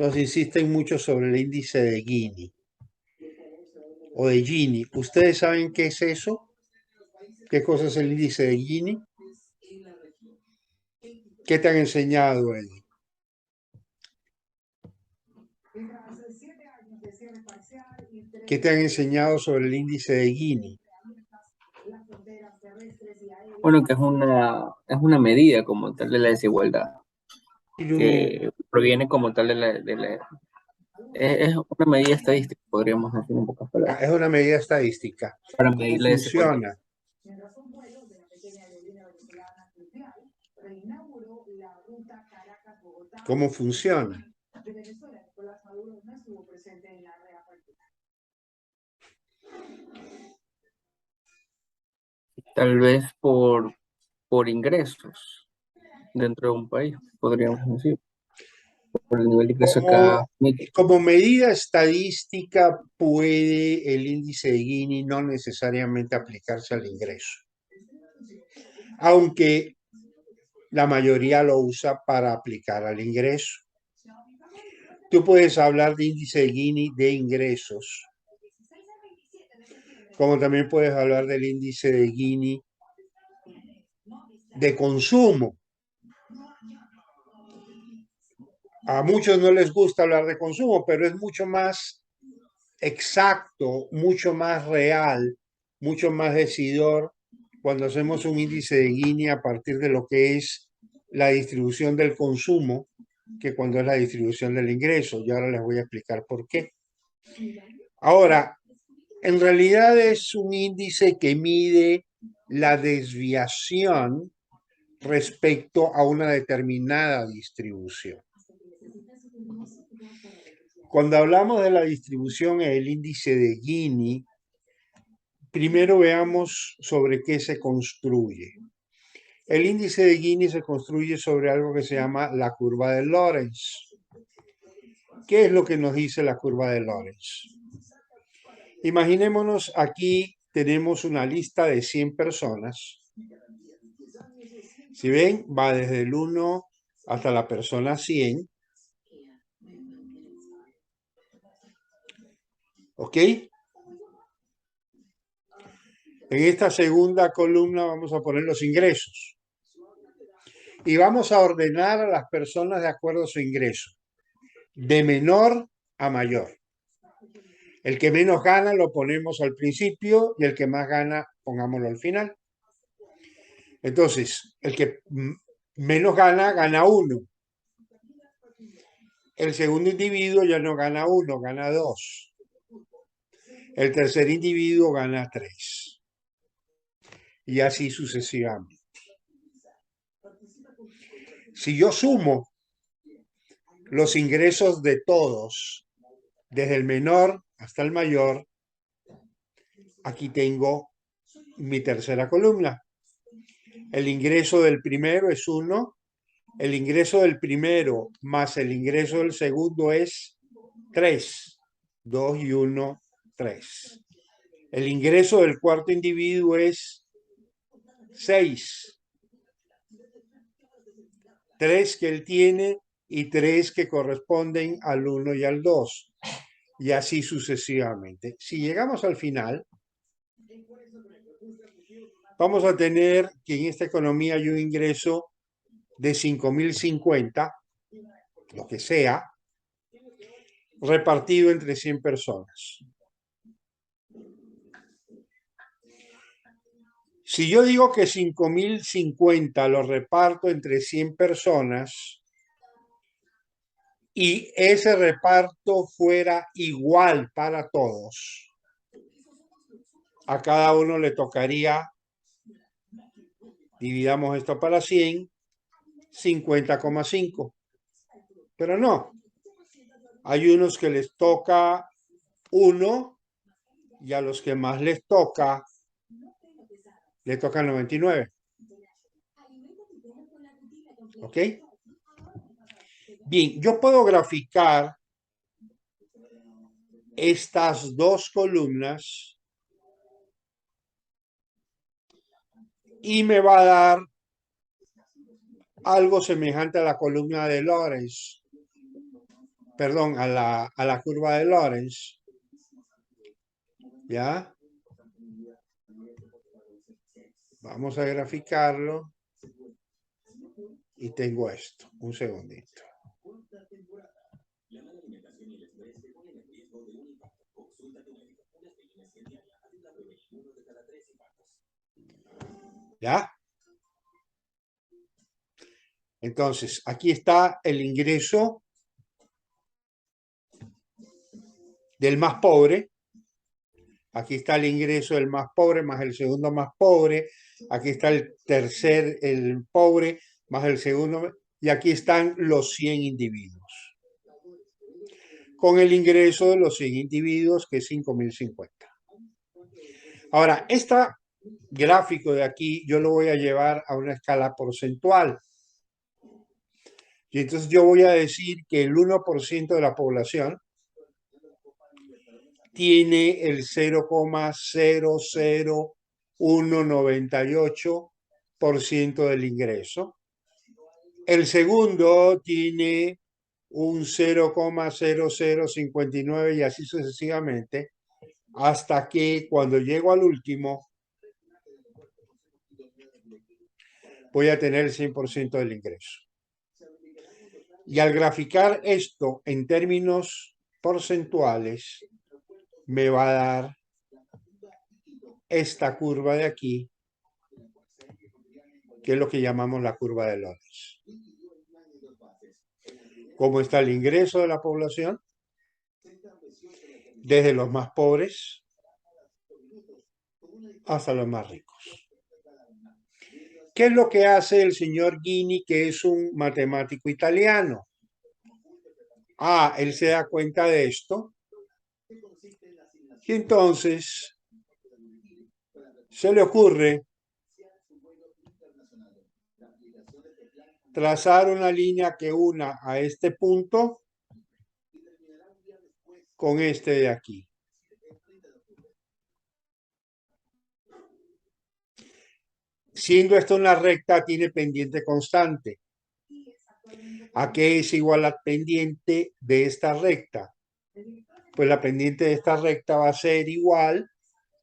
nos insisten mucho sobre el índice de Gini o de Gini. ¿Ustedes saben qué es eso? ¿Qué cosa es el índice de Gini? ¿Qué te han enseñado, Eddie? ¿Qué te han enseñado sobre el índice de Gini? Bueno, que es una medida como tal de la desigualdad, que proviene como tal es una medida estadística, podríamos decir en pocas palabras, Es una medida estadística. para ¿Cómo medir la desigualdad. funciona? ¿Cómo funciona? Tal vez por ingresos dentro de un país, podríamos decir, por el nivel de ingreso acá. Como, como medida estadística puede el índice de Gini no necesariamente aplicarse al ingreso, aunque la mayoría lo usa para aplicar al ingreso. Tú puedes hablar de índice de Gini de ingresos, como también puedes hablar del índice de Gini de consumo. A muchos no les gusta hablar de consumo, pero es mucho más exacto, mucho más real, mucho más decidor cuando hacemos un índice de Gini a partir de lo que es la distribución del consumo que cuando es la distribución del ingreso. Y ahora les voy a explicar por qué. Ahora, en realidad es un índice que mide la desviación respecto a una determinada distribución. Cuando hablamos de la distribución en el índice de Gini, primero veamos sobre qué se construye. El índice de Gini se construye sobre algo que se llama la curva de Lorenz. ¿Qué es lo que nos dice la curva de Lorenz? Imaginémonos, aquí tenemos una lista de 100 personas. Si ven, va desde el 1 hasta la persona 100. ¿Ok? En esta segunda columna vamos a poner los ingresos. Y vamos a ordenar a las personas de acuerdo a su ingreso, de menor a mayor. El que menos gana lo ponemos al principio y el que más gana pongámoslo al final. Entonces, el que menos gana, gana 1. El segundo individuo ya no gana 1, gana 2. El tercer individuo gana 3. Y así sucesivamente. Si yo sumo los ingresos de todos, desde el menor hasta el mayor, aquí tengo mi tercera columna. El ingreso del primero es 1. El ingreso del primero más el ingreso del segundo es 3. 2 y 1, 3. El ingreso del cuarto individuo es 6. 3 que él tiene y 3 que corresponden al 1 y al 2. Y así sucesivamente. Si llegamos al final, vamos a tener que en esta economía hay un ingreso de 5.050, lo que sea, repartido entre 100 personas. Si yo digo que 5.050 lo reparto entre 100 personas y ese reparto fuera igual para todos, a cada uno le tocaría, dividamos esto para 100, 50,5. Pero no, hay unos que les toca 1 y a los que más les toca 99. ¿Ok? Bien, yo puedo graficar estas dos columnas y me va a dar algo semejante a la columna de Lorenz. perdón, a la curva de Lorenz, ¿ya? Vamos a graficarlo y tengo esto, un segundito. ¿Ya? Entonces, aquí está el ingreso del más pobre. Aquí está el ingreso del más pobre más el segundo más pobre. Aquí está el tercer, el pobre más el segundo. Y aquí están los 100 individuos. Con el ingreso de los 100 individuos, que es 5.050. Ahora, este gráfico de aquí yo lo voy a llevar a una escala porcentual. Y entonces yo voy a decir que el 1% de la población tiene el 0,00198% del ingreso. El segundo tiene un 0,0059 y así sucesivamente, hasta que cuando llego al último voy a tener el 100% del ingreso. Y al graficar esto en términos porcentuales, me va a dar esta curva de aquí, que es lo que llamamos la curva de Lorenz. ¿Cómo está el ingreso de la población? Desde los más pobres hasta los más ricos. ¿Qué es lo que hace el señor Gini, que es un matemático italiano? Él se da cuenta de esto y entonces se le ocurre trazar una línea que una a este punto con este de aquí. Siendo esto una recta, tiene pendiente constante. ¿A qué es igual la pendiente de esta recta? Pues la pendiente de esta recta va a ser igual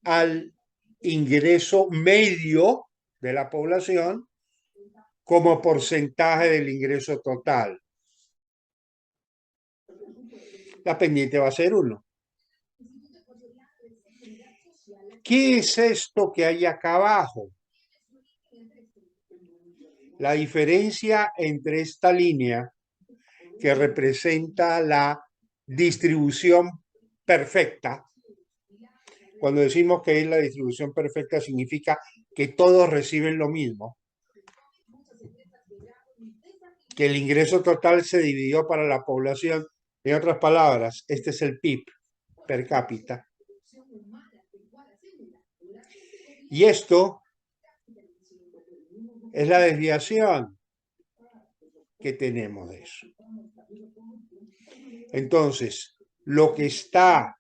al ingreso medio de la población como porcentaje del ingreso total. La pendiente va a ser 1. ¿Qué es esto que hay acá abajo? La diferencia entre esta línea que representa la distribución perfecta. Cuando decimos que es la distribución perfecta, significa que todos reciben lo mismo. Que el ingreso total se dividió para la población. En otras palabras, este es el PIB per cápita. Y esto es la desviación que tenemos de eso. Entonces, lo que está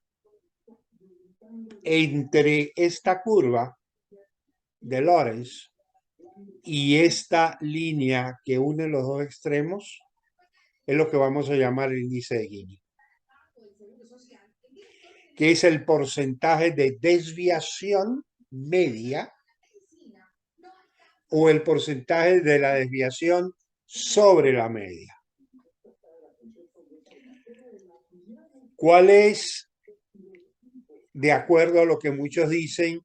entre esta curva de Lorenz y esta línea que une los dos extremos es lo que vamos a llamar el índice de Gini, que es el porcentaje de desviación media o el porcentaje de la desviación sobre la media. ¿Cuál es, de acuerdo a lo que muchos dicen,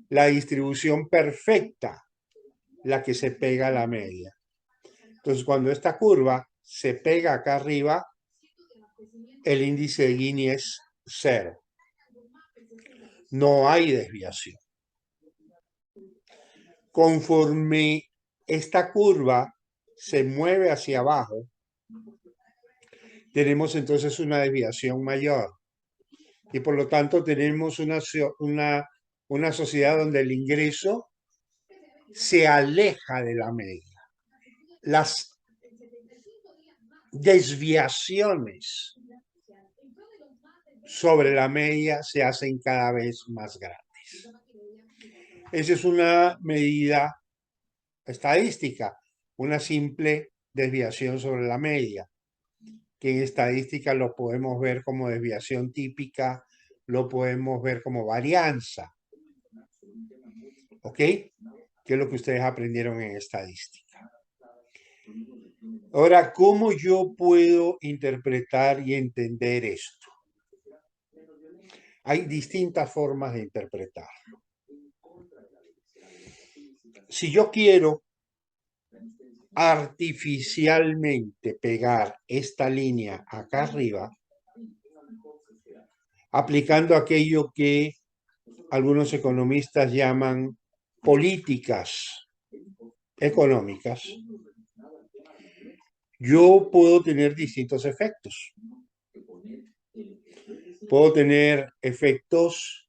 la distribución perfecta? La que se pega a la media. Entonces, cuando esta curva se pega acá arriba, el índice de Gini es 0. No hay desviación. Conforme esta curva se mueve hacia abajo, tenemos entonces una desviación mayor. Y por lo tanto tenemos una sociedad donde el ingreso se aleja de la media. Las desviaciones sobre la media se hacen cada vez más grandes. Esa es una medida estadística, una simple desviación sobre la media. que en estadística lo podemos ver como desviación típica, lo podemos ver como varianza. ¿Ok? ¿Qué es lo que ustedes aprendieron en estadística? Ahora, ¿cómo yo puedo interpretar y entender esto? Hay distintas formas de interpretarlo. Si yo quiero artificialmente pegar esta línea acá arriba, aplicando aquello que algunos economistas llaman políticas económicas, yo puedo tener distintos efectos. Puedo tener efectos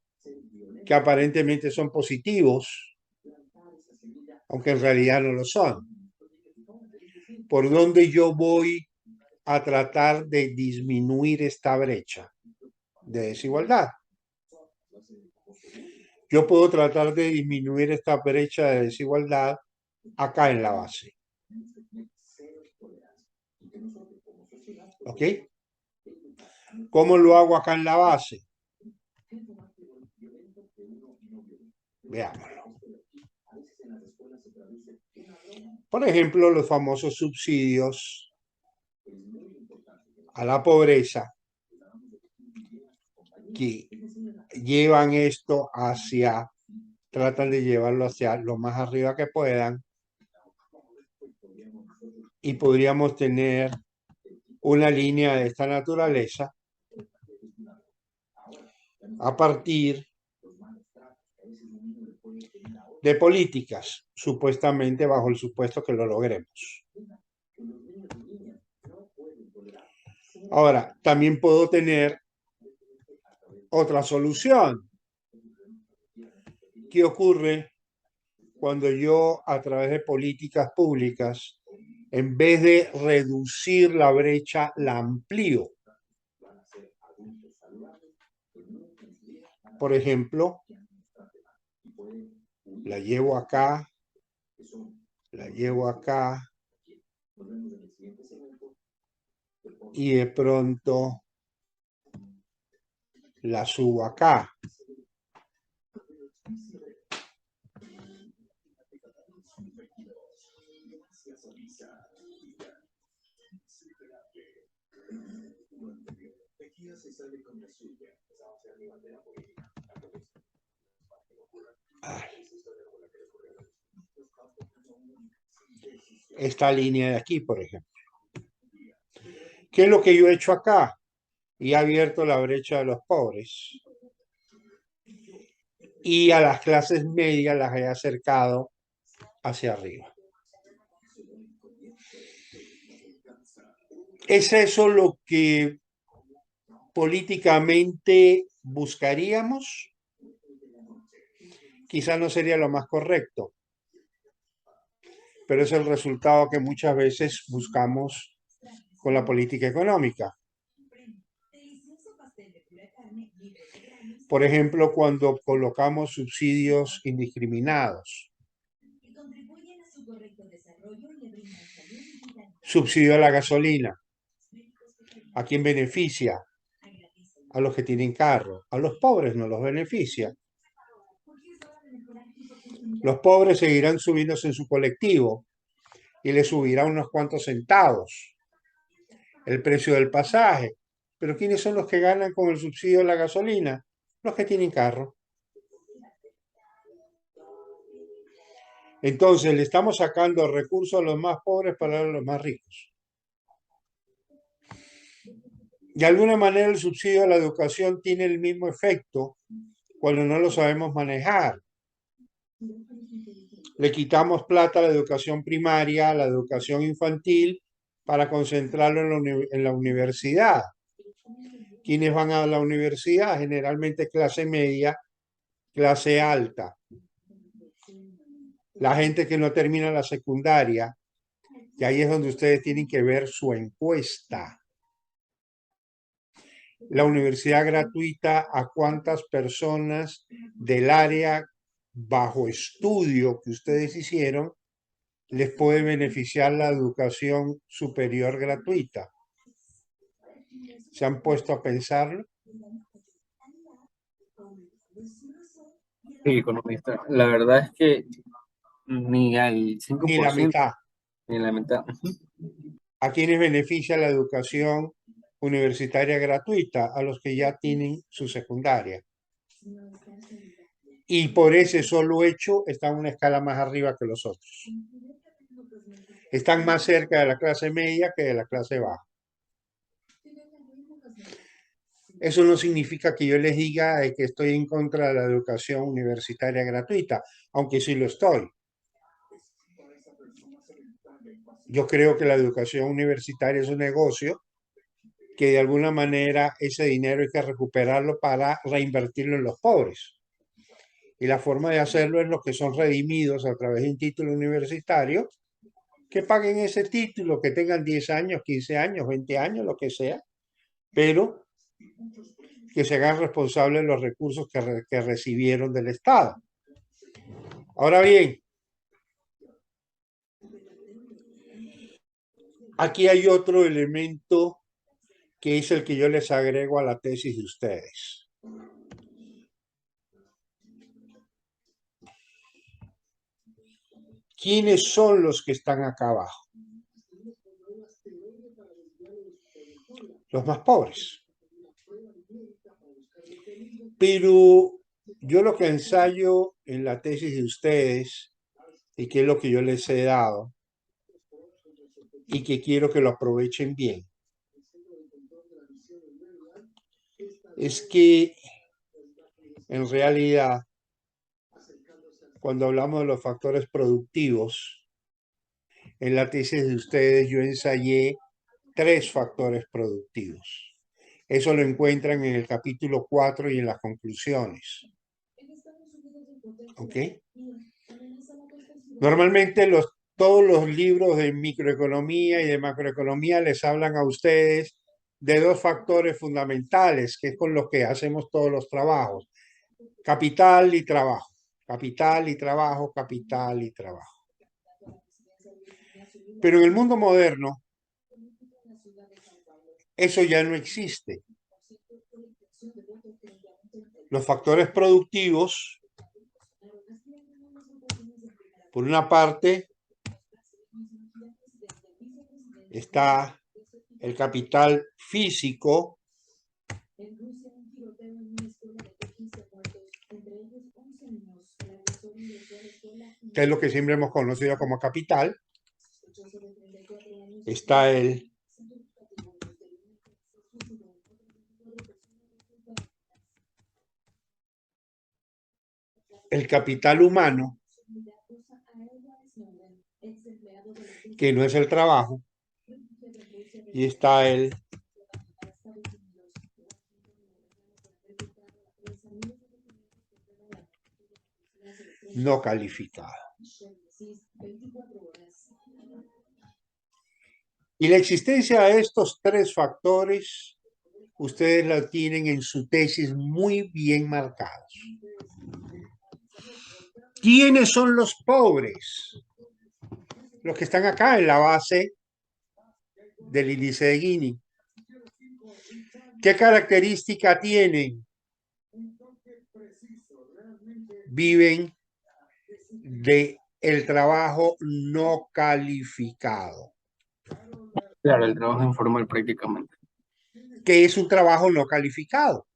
que aparentemente son positivos, aunque en realidad no lo son. ¿Por dónde yo voy a tratar de disminuir esta brecha de desigualdad? Yo puedo tratar de disminuir esta brecha de desigualdad acá en la base. ¿Ok? ¿Cómo lo hago acá en la base? Veámoslo. Por ejemplo, los famosos subsidios a la pobreza que llevan esto hacia, tratan de llevarlo hacia lo más arriba que puedan, y podríamos tener una línea de esta naturaleza a partir de políticas, supuestamente bajo el supuesto que lo logremos. Ahora, también puedo tener otra solución. ¿Qué ocurre cuando yo, a través de políticas públicas, en vez de reducir la brecha, la amplío? Por ejemplo, la llevo acá, y de pronto la subo acá. Esta línea de aquí, por ejemplo. ¿Qué es lo que yo he hecho acá? Y he abierto la brecha de los pobres. Y a las clases medias las he acercado hacia arriba. ¿Es eso lo que políticamente buscaríamos? Quizá no sería lo más correcto, pero es el resultado que muchas veces buscamos con la política económica. Por ejemplo, cuando colocamos subsidios indiscriminados. Subsidio a la gasolina. ¿A quién beneficia? A los que tienen carro. A los pobres no los beneficia. Los pobres seguirán subiéndose en su colectivo y les subirá unos cuantos centavos el precio del pasaje. Pero ¿quiénes son los que ganan con el subsidio de la gasolina? Los que tienen carro. Entonces le estamos sacando recursos a los más pobres para dar a los más ricos. De alguna manera el subsidio a la educación tiene el mismo efecto cuando no lo sabemos manejar. Le quitamos plata a la educación primaria, a la educación infantil, para concentrarlo en la universidad. ¿Quiénes van a la universidad? Generalmente clase media, clase alta. La gente que no termina la secundaria, y ahí es donde ustedes tienen que ver su encuesta. La universidad gratuita, ¿a cuántas personas del área bajo estudio que ustedes hicieron les puede beneficiar la educación superior gratuita? ¿Se han puesto a pensarlo? Sí, economista. La verdad es que ni al cinco Ni por la ciento mitad. ni la mitad. ¿A quiénes beneficia la educación universitaria gratuita? A los que ya tienen su secundaria. Y por ese solo hecho están una escala más arriba que los otros. Están más cerca de la clase media que de la clase baja. Eso no significa que yo les diga que estoy en contra de la educación universitaria gratuita, aunque sí lo estoy. Yo creo que la educación universitaria es un negocio que de alguna manera ese dinero hay que recuperarlo para reinvertirlo en los pobres. Y la forma de hacerlo es los que son redimidos a través de un título universitario, que paguen ese título, que tengan 10 años, 15 años, 20 años, lo que sea, pero que se hagan responsables de los recursos que recibieron del Estado. Ahora bien, aquí hay otro elemento que es el que yo les agrego a la tesis de ustedes. ¿Quiénes son los que están acá abajo? Los más pobres. Pero yo lo que ensayo en la tesis de ustedes, y que es lo que yo les he dado, y que quiero que lo aprovechen bien, es que en realidad, cuando hablamos de los factores productivos, en la tesis de ustedes yo ensayé 3 factores productivos. Eso lo encuentran en el capítulo 4 y en las conclusiones. ¿Ok? Normalmente todos los libros de microeconomía y de macroeconomía les hablan a ustedes de 2 factores fundamentales, que es con los que hacemos todos los trabajos. Capital y trabajo. Capital y trabajo, capital y trabajo. Pero en el mundo moderno, eso ya no existe. Los factores productivos, por una parte, está el capital físico, que es lo que siempre hemos conocido como capital. Está el capital humano, que no es el trabajo, y está el no calificado. Y la existencia de estos 3 factores, ustedes la tienen en su tesis muy bien marcados. ¿Quiénes son los pobres? Los que están acá en la base del índice de Gini. ¿Qué característica tienen? Viven de el trabajo no calificado. Claro, el trabajo informal prácticamente. ¿Qué es un trabajo no calificado?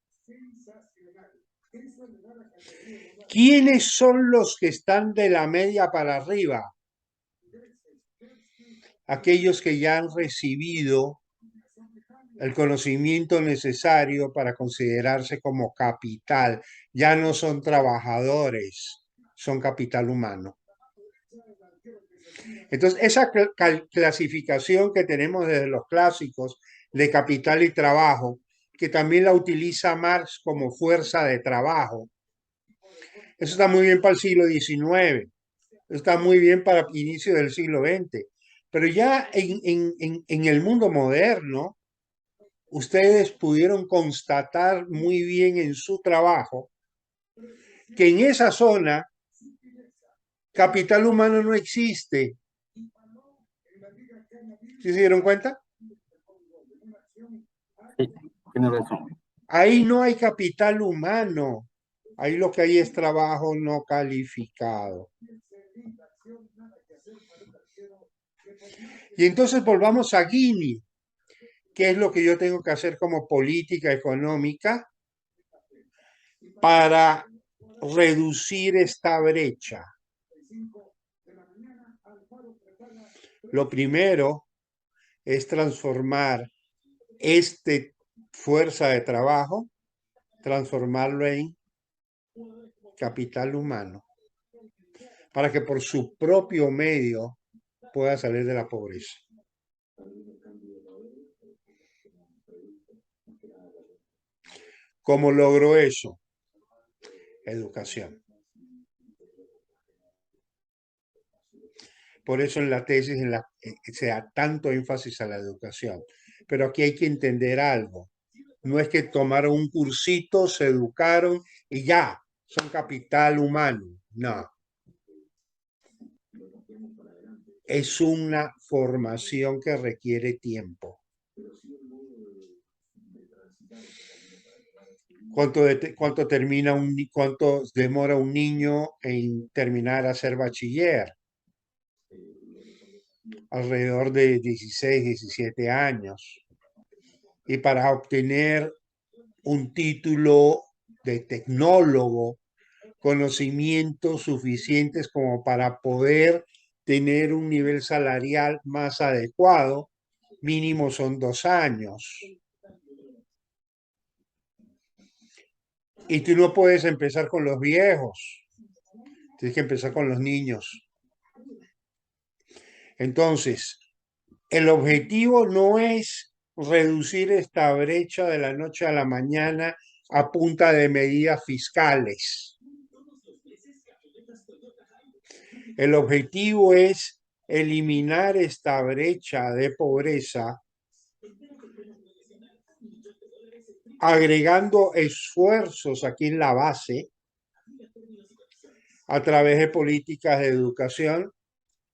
¿Quiénes son los que están de la media para arriba? Aquellos que ya han recibido el conocimiento necesario para considerarse como capital. Ya no son trabajadores, son capital humano. Entonces, esa clasificación que tenemos desde los clásicos de capital y trabajo, que también la utiliza Marx como fuerza de trabajo, eso está muy bien para el siglo XIX, está muy bien para el inicio del siglo XX, pero ya en el mundo moderno, ustedes pudieron constatar muy bien en su trabajo que en esa zona capital humano no existe. ¿Sí se dieron cuenta? Sí, tiene razón. Ahí no hay capital humano. Ahí lo que hay es trabajo no calificado. Y entonces volvamos a Gini. ¿Qué es lo que yo tengo que hacer como política económica para reducir esta brecha? Lo primero es transformar este fuerza de trabajo, transformarlo en capital humano, para que por su propio medio pueda salir de la pobreza. ¿Cómo logró eso? Educación. Por eso en la tesis se da tanto énfasis a la educación. Pero aquí hay que entender algo. No es que tomaron un cursito, se educaron y ya, son capital humano. No. Es una formación que requiere tiempo. ¿Cuánto demora un niño en terminar a ser bachiller? Alrededor de 16, 17 años. Y para obtener un título de tecnólogo, conocimientos suficientes como para poder tener un nivel salarial más adecuado, mínimo son 2 años. Y tú no puedes empezar con los viejos, tienes que empezar con los niños. Entonces, el objetivo no es reducir esta brecha de la noche a la mañana a punta de medidas fiscales. El objetivo es eliminar esta brecha de pobreza agregando esfuerzos aquí en la base a través de políticas de educación,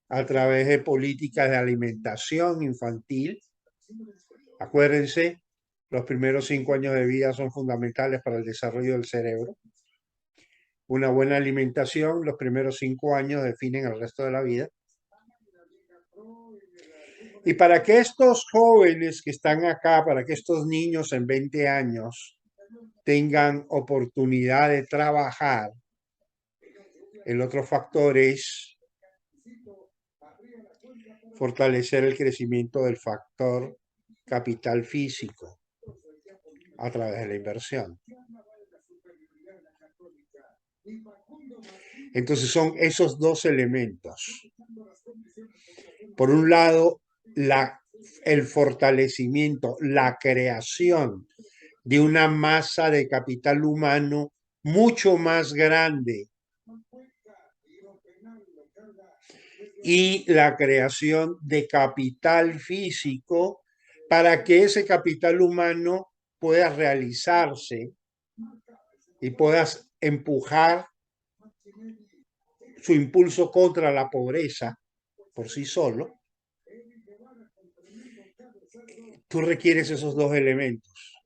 a través de políticas de alimentación infantil. Acuérdense, los primeros 5 años de vida son fundamentales para el desarrollo del cerebro. Una buena alimentación, los primeros 5 años definen el resto de la vida. Y para que estos jóvenes que están acá, para que estos niños en 20 años tengan oportunidad de trabajar, el otro factor es fortalecer el crecimiento del factor capital físico a través de la inversión. Entonces son esos dos elementos. Por un lado, el fortalecimiento, la creación de una masa de capital humano mucho más grande y la creación de capital físico para que ese capital humano pueda realizarse y puedas empujar su impulso contra la pobreza por sí solo. Tú requieres esos dos elementos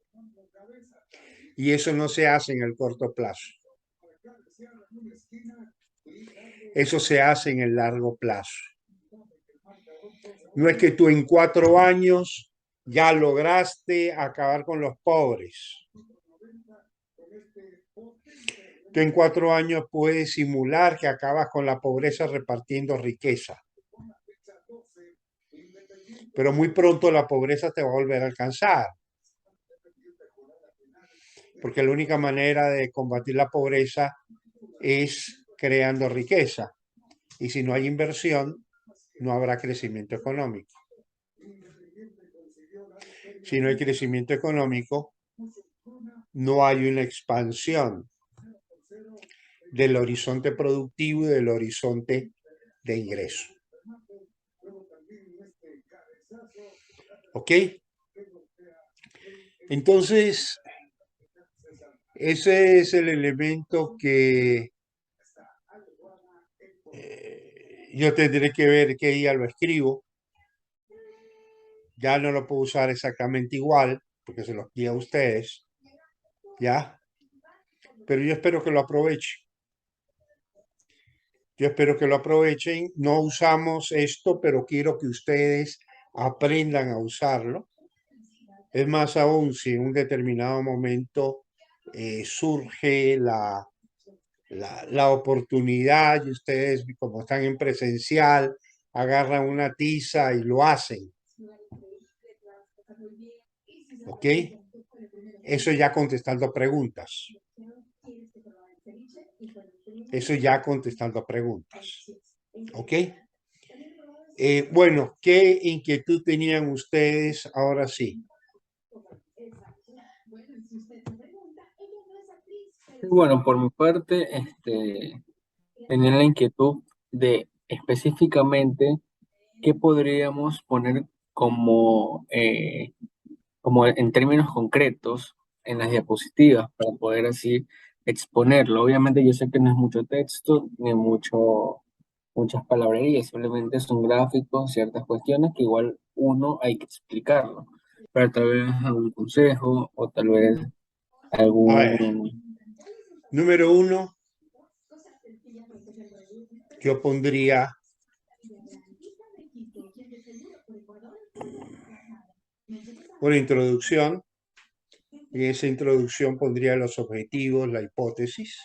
y eso no se hace en el corto plazo. Eso se hace en el largo plazo. No es que tú en 4 años ya lograste acabar con los pobres. Tú en 4 años puedes simular que acabas con la pobreza repartiendo riqueza. Pero muy pronto la pobreza te va a volver a alcanzar. Porque la única manera de combatir la pobreza es creando riqueza. Y si no hay inversión, no habrá crecimiento económico. Si no hay crecimiento económico, no hay una expansión del horizonte productivo y del horizonte de ingreso. ¿Ok? Entonces, ese es el elemento que yo tendré que ver qué día lo escribo. Ya no lo puedo usar exactamente igual, porque se los di a ustedes, ¿ya? Pero yo espero que lo aprovechen. Yo espero que lo aprovechen. No usamos esto, pero quiero que ustedes aprendan a usarlo. Es más aún si en un determinado momento surge la oportunidad y ustedes, como están en presencial, agarran una tiza y lo hacen. ¿Ok? Eso ya contestando preguntas. Eso ya contestando preguntas. ¿Ok? Bueno, ¿qué inquietud tenían ustedes? Ahora sí. Bueno, por mi parte, tenía la inquietud de específicamente qué podríamos poner como, como en términos concretos en las diapositivas para poder así exponerlo. Obviamente yo sé que no es mucho texto ni muchas palabrerías, simplemente son gráficos, ciertas cuestiones que igual uno hay que explicarlo, pero tal vez algún consejo o tal vez A ver, algún... número uno, yo pondría una introducción. En esa introducción pondría los objetivos, la hipótesis.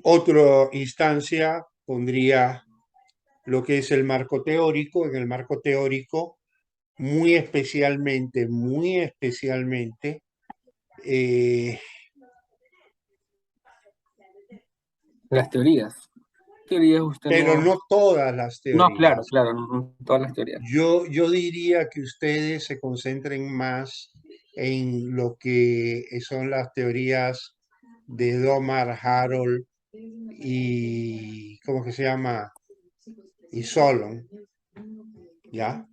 Otra instancia pondría lo que es el marco teórico. En el marco teórico, muy especialmente, eh, Las teorías. Teorías usted pero no... no todas las No, claro, teorías. claro, no todas las teorías. Yo diría que ustedes se concentren más en lo que son las teorías de Domar, Harold y, ¿cómo que se llama? Y Solon, ¿ya?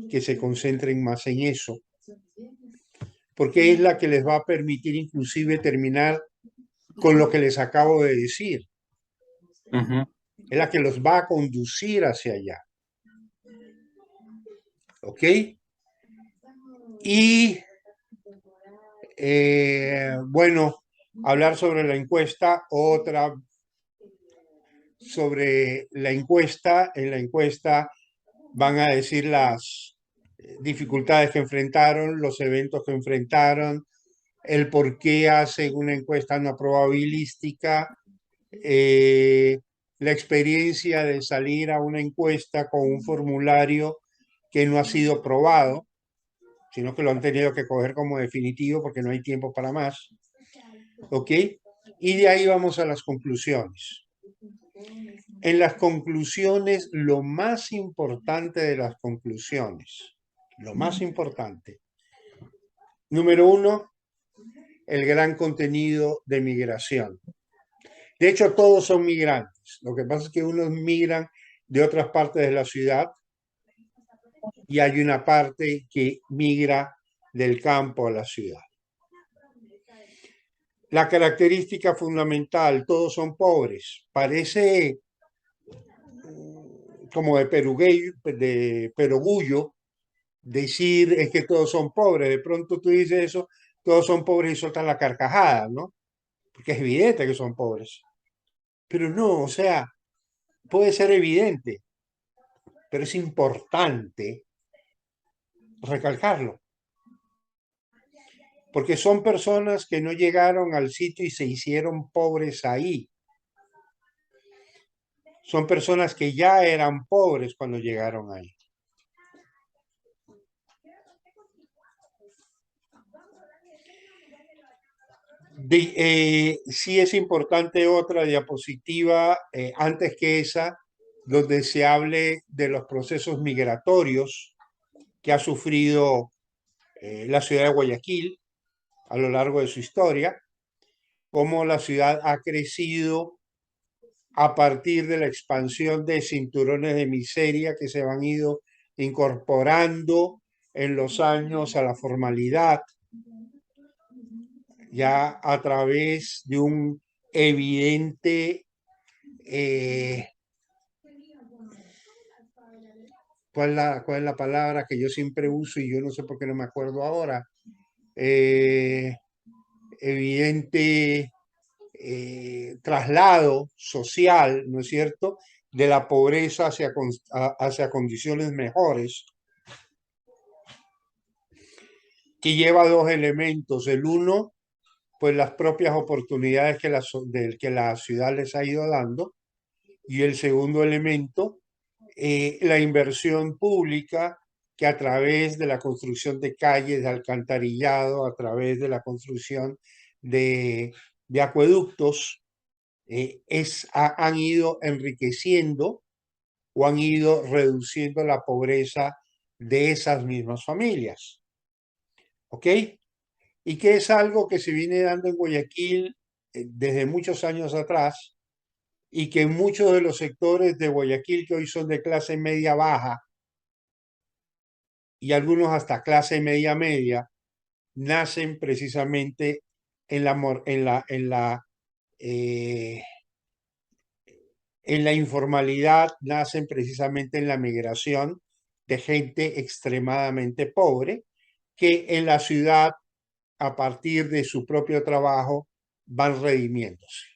Que se concentren más en eso, porque es la que les va a permitir inclusive terminar con lo que les acabo de decir. Ujú. Es la que los va a conducir hacia allá. ¿Ok? Y bueno, hablar sobre la encuesta, sobre la encuesta. En la encuesta van a decir las dificultades que enfrentaron, los eventos que enfrentaron, el por qué hacen una encuesta no probabilística, la experiencia de salir a una encuesta con un formulario que no ha sido probado, sino que lo han tenido que coger como definitivo porque no hay tiempo para más. ¿Ok? Y de ahí vamos a las conclusiones. En las conclusiones, lo más importante de las conclusiones, lo más importante, número uno, el gran contenido de migración. De hecho, todos son migrantes. Lo que pasa es que unos migran de otras partes de la ciudad y hay una parte que migra del campo a la ciudad. La característica fundamental, todos son pobres. Parece como de perogullo decir es que todos son pobres. De pronto tú dices eso, todos son pobres y sueltan la carcajada, ¿no? Porque es evidente que son pobres. Pero no, o sea, puede ser evidente, pero es importante recalcarlo, porque son personas que no llegaron al sitio y se hicieron pobres ahí. Son personas que ya eran pobres cuando llegaron ahí. Sí es importante otra diapositiva antes que esa, donde se hable de los procesos migratorios que ha sufrido la ciudad de Guayaquil a lo largo de su historia, cómo la ciudad ha crecido a partir de la expansión de cinturones de miseria que se han ido incorporando en los años a la formalidad, ya a través de un evidente cuál es la palabra que yo siempre uso y yo no sé por qué no me acuerdo ahora? Eh, Evidente traslado social, ¿no es cierto?, de la pobreza hacia condiciones mejores, que lleva dos elementos. El uno, pues las propias oportunidades que la ciudad les ha ido dando, y el segundo elemento, la inversión pública que a través de la construcción de calles, de alcantarillado, a través de la construcción de acueductos, han ido enriqueciendo o han ido reduciendo la pobreza de esas mismas familias. ¿Ok? Y que es algo que se viene dando en Guayaquil desde muchos años atrás, y que muchos de los sectores de Guayaquil que hoy son de clase media baja y algunos hasta clase media media, nacen precisamente eh, en la informalidad, nacen precisamente en la migración de gente extremadamente pobre que en la ciudad, a partir de su propio trabajo, van redimiéndose.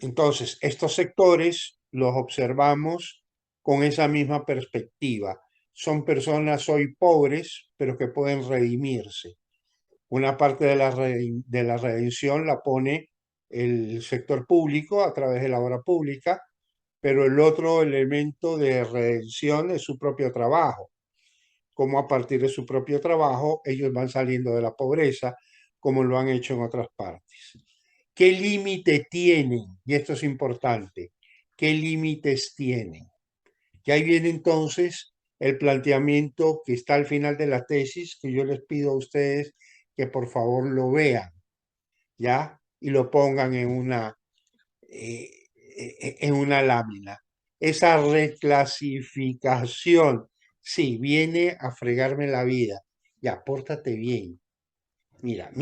Entonces, estos sectores los observamos con esa misma perspectiva. Son personas hoy pobres, pero que pueden redimirse. Una parte de la redención la pone el sector público a través de la obra pública, pero el otro elemento de redención es su propio trabajo. Como a partir de su propio trabajo ellos van saliendo de la pobreza, como lo han hecho en otras partes. ¿Qué límite tienen? Y esto es importante. ¿Qué límites tienen? Y ahí viene entonces el planteamiento que está al final de la tesis, que yo les pido a ustedes que por favor lo vean, ¿ya? Y lo pongan en una lámina. Esa reclasificación, sí, viene a fregarme la vida. Ya, pórtate bien. Mira,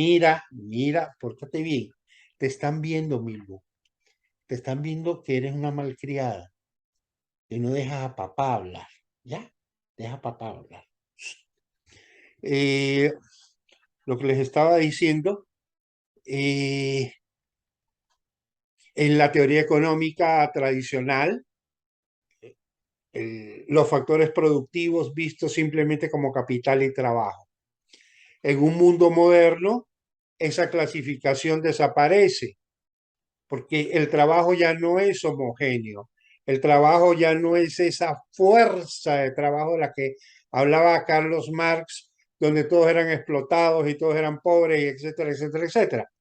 pórtate bien. Te están viendo, Milvo. Te están viendo que eres una malcriada, que no dejas a papá hablar. ¿Ya? Deja a papá hablar. Eh, lo que les estaba diciendo, en la teoría económica tradicional, los factores productivos vistos simplemente como capital y trabajo. En un mundo moderno, esa clasificación desaparece porque el trabajo ya no es homogéneo. El trabajo ya no es esa fuerza de trabajo de la que hablaba Carlos Marx, donde todos eran explotados y todos eran pobres, y etcétera, etcétera, etcétera.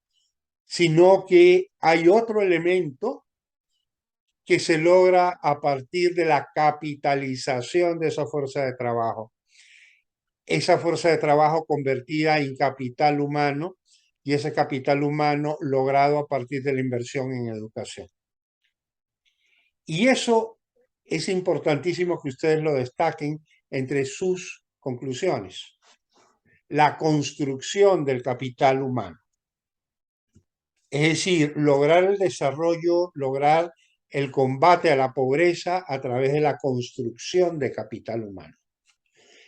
Sino que hay otro elemento que se logra a partir de la capitalización de esa fuerza de trabajo. Esa fuerza de trabajo convertida en capital humano, y ese capital humano logrado a partir de la inversión en educación. Y eso es importantísimo que ustedes lo destaquen entre sus conclusiones. La construcción del capital humano. Es decir, lograr el desarrollo, lograr el combate a la pobreza a través de la construcción de capital humano.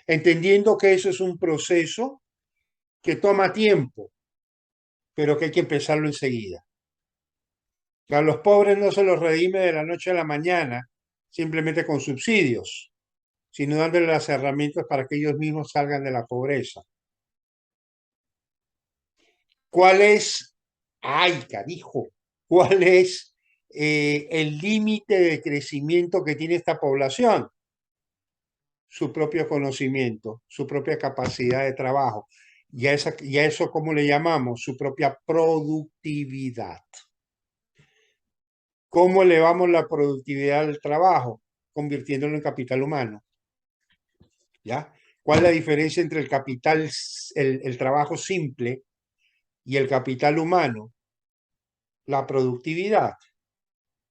Entendiendo que eso es un proceso que toma tiempo, pero que hay que empezarlo enseguida. A los pobres no se los redime de la noche a la mañana, simplemente con subsidios, sino dándoles las herramientas para que ellos mismos salgan de la pobreza. ¿Cuál es, ay, carijo, cuál es el límite de crecimiento que tiene esta población? Su propio conocimiento, su propia capacidad de trabajo. Y a eso, ¿cómo le llamamos? Su propia productividad. ¿Cómo elevamos la productividad del trabajo? Convirtiéndolo en capital humano. ¿Ya? ¿Cuál es la diferencia entre el capital, el trabajo simple y el capital humano? La productividad.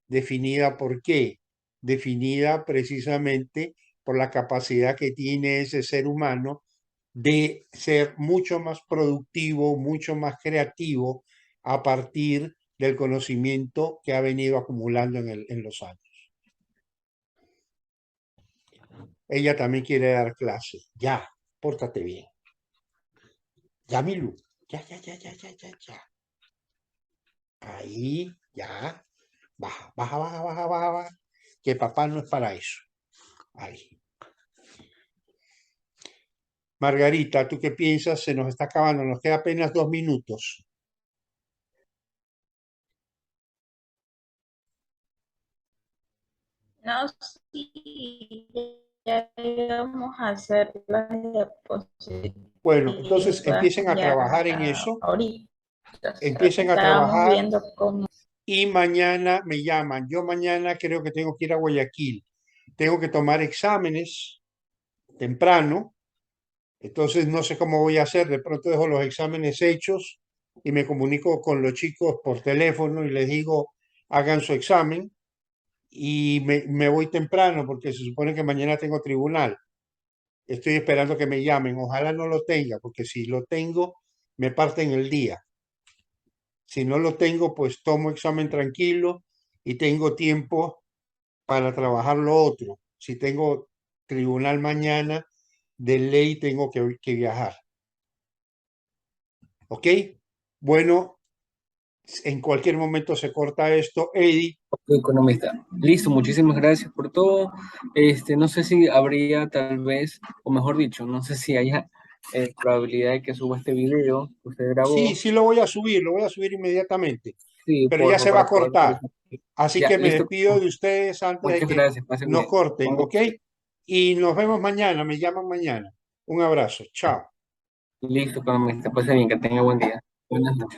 ¿Definida por qué? Definida precisamente por la capacidad que tiene ese ser humano de ser mucho más productivo, mucho más creativo a partir del conocimiento que ha venido acumulando en los años. ella también quiere dar clase. Ya, pórtate bien. Ya, Milu. Ya, ya, ya, ya, ya, ya, ya. Ahí, ya. Baja, baja, baja, baja, baja, baja. Que papá no es para eso. Ahí. Margarita, ¿tú qué piensas? Se nos está acabando, nos queda apenas 2 minutos. No, sí, ya íbamos a hacer las Bueno, entonces diapositivas empiecen a ya trabajar en eso, ahorita. O sea, empiecen a estábamos trabajar viendo cómo. y mañana me llaman. Yo mañana creo que tengo que ir a Guayaquil. Tengo que tomar exámenes temprano, entonces no sé cómo voy a hacer. De pronto dejo los exámenes hechos y me comunico con los chicos por teléfono y les digo, hagan su examen y me voy temprano porque se supone que mañana tengo tribunal. Estoy esperando que me llamen. Ojalá no lo tenga, porque si lo tengo, me parten el día. Si no lo tengo, pues tomo examen tranquilo y tengo tiempo para trabajar lo otro. Si tengo tribunal mañana, de ley tengo que viajar. ¿Ok? Bueno, en cualquier momento se corta esto. Eddie, Economista. Listo, muchísimas gracias por todo. No sé si habría tal vez, o mejor dicho, no sé si haya probabilidad de que suba este video que usted sí, grabó. sí lo voy a subir inmediatamente, Sí, pero ya porfa, se va a para poder cortar. revisar. Así Ya, que me listo. despido de ustedes antes de Muchas que gracias, pase nos bien. corten, Un ¿ok? gusto. Y nos vemos mañana, me llaman mañana. Un abrazo, chao. Listo, economista, pase bien, que tenga buen día. Buenas noches.